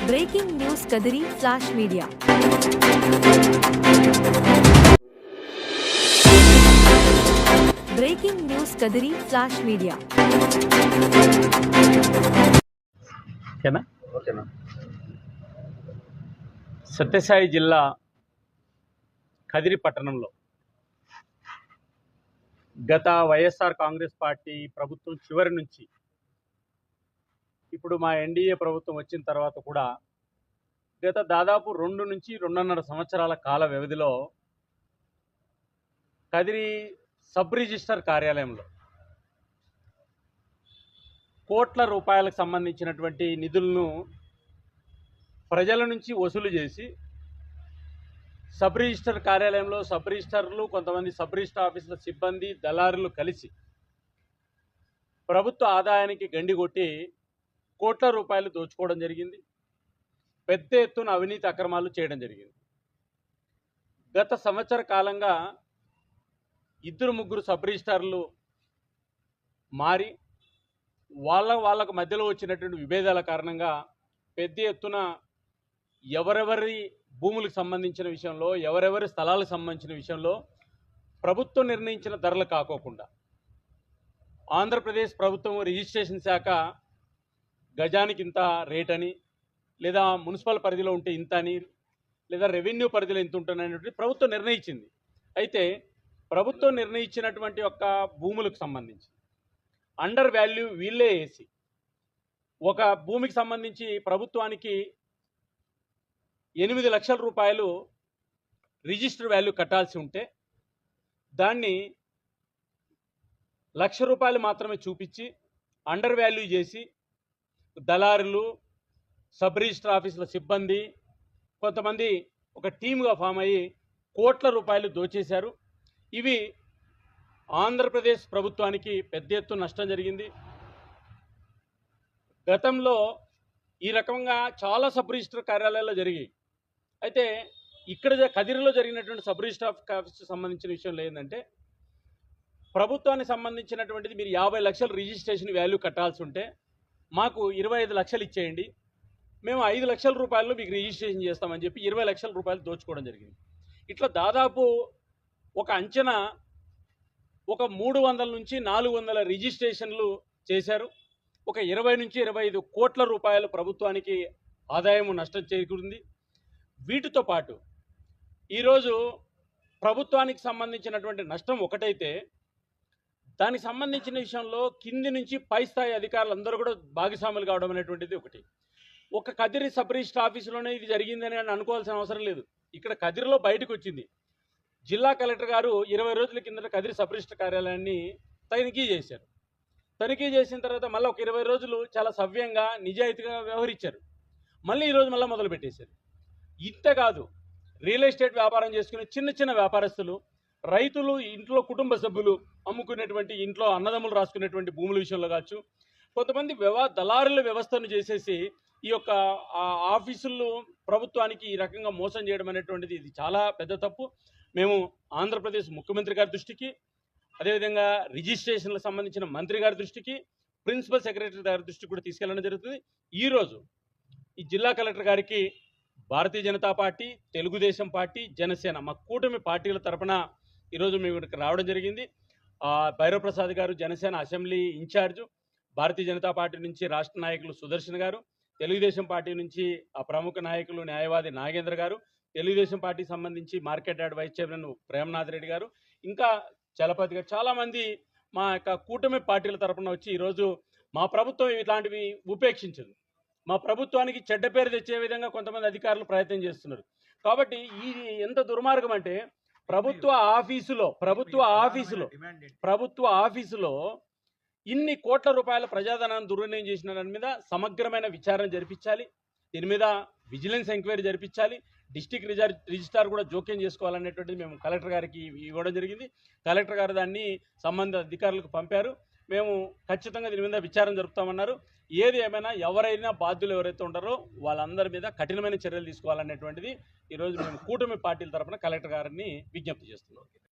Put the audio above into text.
Breaking news Kadiri flash media. Breaking news Kadiri flash media. ఓకేనా. సత్యసాయి జిల్లా కదిరి పట్టణంలో గత వైఎస్ఆర్ కాంగ్రెస్ పార్టీ ప్రభుత్వం చివరి నుంచి ఇప్పుడు మా ఎన్డీఏ ప్రభుత్వం వచ్చిన తర్వాత కూడా గత దాదాపు 2 నుంచి 2.5 సంవత్సరాల కాల వ్యవధిలో కదిరి సబ్ రిజిస్టర్ కార్యాలయంలో కోట్ల రూపాయలకు సంబంధించినటువంటి నిధులను ప్రజల నుంచి వసూలు చేసి సబ్ రిజిస్టర్ కార్యాలయంలో సబ్ రిజిస్టర్లు, కొంతమంది సబ్ రిజిస్టర్ ఆఫీసుల సిబ్బంది, దళారులు కలిసి ప్రభుత్వ ఆదాయానికి గండి కొట్టి కోట్ల రూపాయలు దోచుకోవడం జరిగింది. పెద్ద ఎత్తున అవినీతి అక్రమాలు చేయడం జరిగింది. గత సంవత్సర కాలంగా 2-3 సబ్ రిజిస్టర్లు మారి వాళ్ళకు మధ్యలో వచ్చినటువంటి విభేదాల కారణంగా పెద్ద ఎత్తున ఎవరెవరి భూములకు సంబంధించిన విషయంలో, ఎవరెవరి స్థలాలకు సంబంధించిన విషయంలో ప్రభుత్వం నిర్ణయించిన ధరలు కాకోకుండా ఆంధ్రప్రదేశ్ ప్రభుత్వం రిజిస్ట్రేషన్ శాఖ గజానికి ఇంత రేట్ అని, లేదా మున్సిపల్ పరిధిలో ఉంటే ఇంత అని, లేదా రెవెన్యూ పరిధిలో ఇంత ఉంటుందనేటువంటి ప్రభుత్వం నిర్ణయించింది. అయితే ప్రభుత్వం నిర్ణయించినటువంటి యొక్క భూములకు సంబంధించి అండర్ వాల్యూ వీళ్ళే వేసి ఒక భూమికి సంబంధించి ప్రభుత్వానికి 8 లక్షల రూపాయలు రిజిస్టర్ వాల్యూ కట్టాల్సి ఉంటే దాన్ని 1 లక్ష రూపాయలు మాత్రమే చూపించి అండర్ వాల్యూ చేసి దళారులు, సబ్ రిజిస్టర్ ఆఫీసుల సిబ్బంది, కొంతమంది ఒక టీమ్గా ఫామ్ అయ్యి కోట్ల రూపాయలు దోచేశారు. ఇవి ఆంధ్రప్రదేశ్ ప్రభుత్వానికి పెద్ద ఎత్తున నష్టం జరిగింది. గతంలో ఈ రకంగా చాలా సబ్ రిజిస్టర్ కార్యాలయాల్లో జరిగాయి. అయితే ఇక్కడ కదిరిలో జరిగినటువంటి సబ్ రిజిస్టర్ ఆఫీస్కి సంబంధించిన విషయంలో ఏంటంటే, ప్రభుత్వానికి సంబంధించినటువంటిది మీరు 50 లక్షలు రిజిస్ట్రేషన్ వాల్యూ కట్టాల్సి ఉంటే మాకు 25 లక్షలు ఇచ్చేయండి, మేము 5 లక్షల రూపాయలు మీకు రిజిస్ట్రేషన్ చేస్తామని చెప్పి 20 లక్షల రూపాయలు దోచుకోవడం జరిగింది. ఇట్లా దాదాపు ఒక అంచనా ఒక 300 నుంచి 400 రిజిస్ట్రేషన్లు చేశారు. ఒక 20 నుంచి 25 కోట్ల రూపాయలు ప్రభుత్వానికి ఆదాయం నష్టం చేకూరింది. వీటితో పాటు ఈరోజు ప్రభుత్వానికి సంబంధించినటువంటి నష్టం ఒకటైతే, దానికి సంబంధించిన విషయంలో కింది నుంచి పై స్థాయి అధికారులందరూ కూడా భాగస్వాములు కావడం అనేటువంటిది ఒకటి. ఒక కదిరి సబ్ రిజిస్టర్ ఆఫీసులోనే ఇది జరిగిందని అనుకోవాల్సిన అవసరం లేదు. ఇక్కడ కదిరిలో బయటకు వచ్చింది. జిల్లా కలెక్టర్ గారు 20 రోజుల కిందట కదిరి సబ్ రిజిస్టర్ కార్యాలయాన్ని తనిఖీ చేశారు. తనిఖీ చేసిన తర్వాత మళ్ళీ ఒక 20 రోజులు చాలా సవ్యంగా నిజాయితీగా వ్యవహరించారు. మళ్ళీ ఈరోజు మళ్ళీ మొదలుపెట్టేశారు. ఇంత కాదు, రియల్ ఎస్టేట్ వ్యాపారం చేసుకునే చిన్న వ్యాపారస్తులు, రైతులు, ఇంట్లో కుటుంబ సభ్యులు అమ్ముకునేటువంటి, ఇంట్లో అన్నదమ్ములు రాసుకునేటువంటి భూముల విషయంలో కావచ్చు, కొంతమంది దళారుల వ్యవస్థను చేసేసి ఈ యొక్క ఆఫీసులు ప్రభుత్వానికి ఈ రకంగా మోసం చేయడం అనేటువంటిది ఇది చాలా పెద్ద తప్పు. మేము ఆంధ్రప్రదేశ్ ముఖ్యమంత్రి గారి దృష్టికి, అదేవిధంగా రిజిస్ట్రేషన్లకు సంబంధించిన మంత్రి గారి దృష్టికి, ప్రిన్సిపల్ సెక్రటరీ గారి దృష్టికి కూడా తీసుకెళ్లడం జరుగుతుంది. ఈరోజు ఈ జిల్లా కలెక్టర్ గారికి భారతీయ జనతా పార్టీ, తెలుగుదేశం పార్టీ, జనసేన మా కూటమి పార్టీల తరఫున ఈరోజు మేము ఇక్కడికి రావడం జరిగింది. భైరవ్ ప్రసాద్ గారు Janasena assembly in charge, Bharatiya Janata party నుంచి రాష్ట్ర నాయకులు సుదర్శన్ గారు, తెలుగుదేశం పార్టీ నుంచి ప్రముఖ నాయకులు న్యాయవాది నాగేంద్ర గారు, తెలుగుదేశం పార్టీకి సంబంధించి market yard vice chairman Premnath Reddy గారు, ఇంకా చలపతి గారు, చాలామంది మా యొక్క కూటమి పార్టీల తరఫున వచ్చి ఈరోజు మా ప్రభుత్వం ఇట్లాంటివి ఉపేక్షించదు, మా ప్రభుత్వానికి చెడ్డ పేరు తెచ్చే విధంగా కొంతమంది అధికారులు ప్రయత్నం చేస్తున్నారు. కాబట్టి ఇది ఎంత దుర్మార్గం అంటే, ప్రభుత్వ ఆఫీసులో ఇన్ని కోట్ల రూపాయల ప్రజాధనాన్ని దుర్వినియోగం చేసిన దాని మీద సమగ్రమైన విచారణ జరిపించాలి. దీని మీద విజిలెన్స్ ఎంక్వైరీ జరిపించాలి. డిస్ట్రిక్ట్ రిజిస్ట్రార్ కూడా జోక్యం చేసుకోవాలనేటువంటిది మేము కలెక్టర్ గారికి ఇవ్వడం జరిగింది. కలెక్టర్ గారు దాన్ని సంబంధిత అధికారులకు పంపారు. మేము ఖచ్చితంగా దీని మీద విచారణ జరుపుతామన్నారు. ఏది ఏమైనా ఎవరైనా బాధ్యులు ఎవరైతే ఉంటారో వాళ్ళందరి మీద కఠినమైన చర్యలు తీసుకోవాలనేటువంటిది ఈరోజు మేము కూటమి పార్టీల తరఫున కలెక్టర్ గారిని విజ్ఞప్తి చేస్తున్నాం.